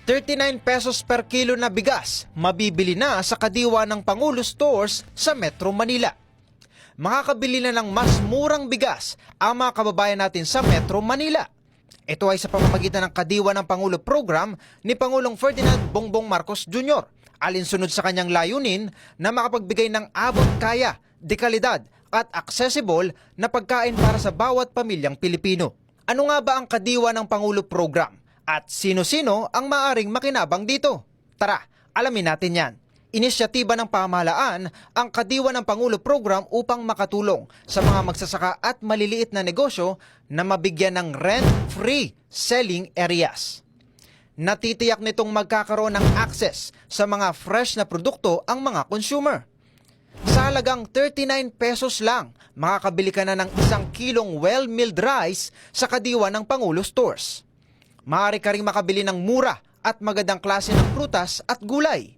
39 pesos per kilo na bigas mabibili na sa kadiwa ng Pangulo Stores sa Metro Manila. Makakabili na ng mas murang bigas ang mga kababayan natin sa Metro Manila. Ito ay sa pamamagitan ng kadiwa ng Pangulo Program ni Pangulong Ferdinand Bongbong Marcos Jr. alinsunod sa kanyang layunin na makapagbigay ng abot-kaya, dekalidad at accessible na pagkain para sa bawat pamilyang Pilipino. Ano nga ba ang kadiwa ng Pangulo Program? At sino-sino ang maaring makinabang dito? Tara, alamin natin yan. Inisyatiba ng pamahalaan ang kadiwa ng Pangulo Program upang makatulong sa mga magsasaka at maliliit na negosyo na mabigyan ng rent-free selling areas. Natitiyak nitong magkakaroon ng access sa mga fresh na produkto ang mga consumer. Sa halagang 39 pesos lang, makakabili ka na ng 1 kilong well-milled rice sa kadiwa ng Pangulo Stores. Maaari ka ring makabili ng mura at magandang klase ng prutas at gulay.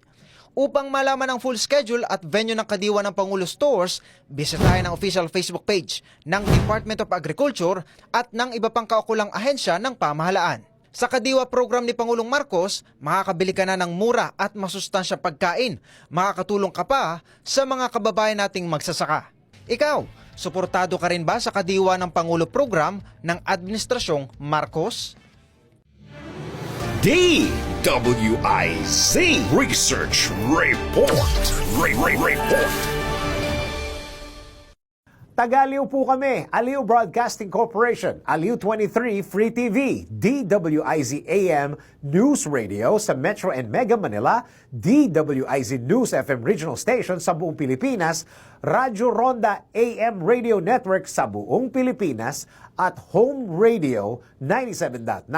Upang malaman ang full schedule at venue ng kadiwa ng Pangulo Stores, bisitahin ang official Facebook page ng Department of Agriculture at ng iba pang kaukulang ahensya ng pamahalaan. Sa kadiwa program ni Pangulong Marcos, makakabili ka na ng mura at masustansyang pagkain. Makakatulong ka pa sa mga kababayan nating magsasaka. Ikaw, suportado ka rin ba sa kadiwa ng Pangulo Program ng Administrasyong Marcos? DWIZ Research Report. Report. Taga-Aliw po kami, Aliw Broadcasting Corporation, Aliw 23 Free TV, DWIZ AM News Radio sa Metro and Mega Manila, DWIZ News FM Regional Station sa buong Pilipinas, Radyo Ronda AM Radio Network sa buong Pilipinas, at Home Radio 97.9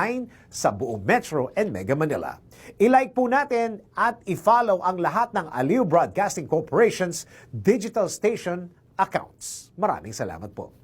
sa buong Metro and Mega Manila. I-like po natin at i-follow ang lahat ng Aliw Broadcasting Corporation's digital station accounts. Maraming salamat po.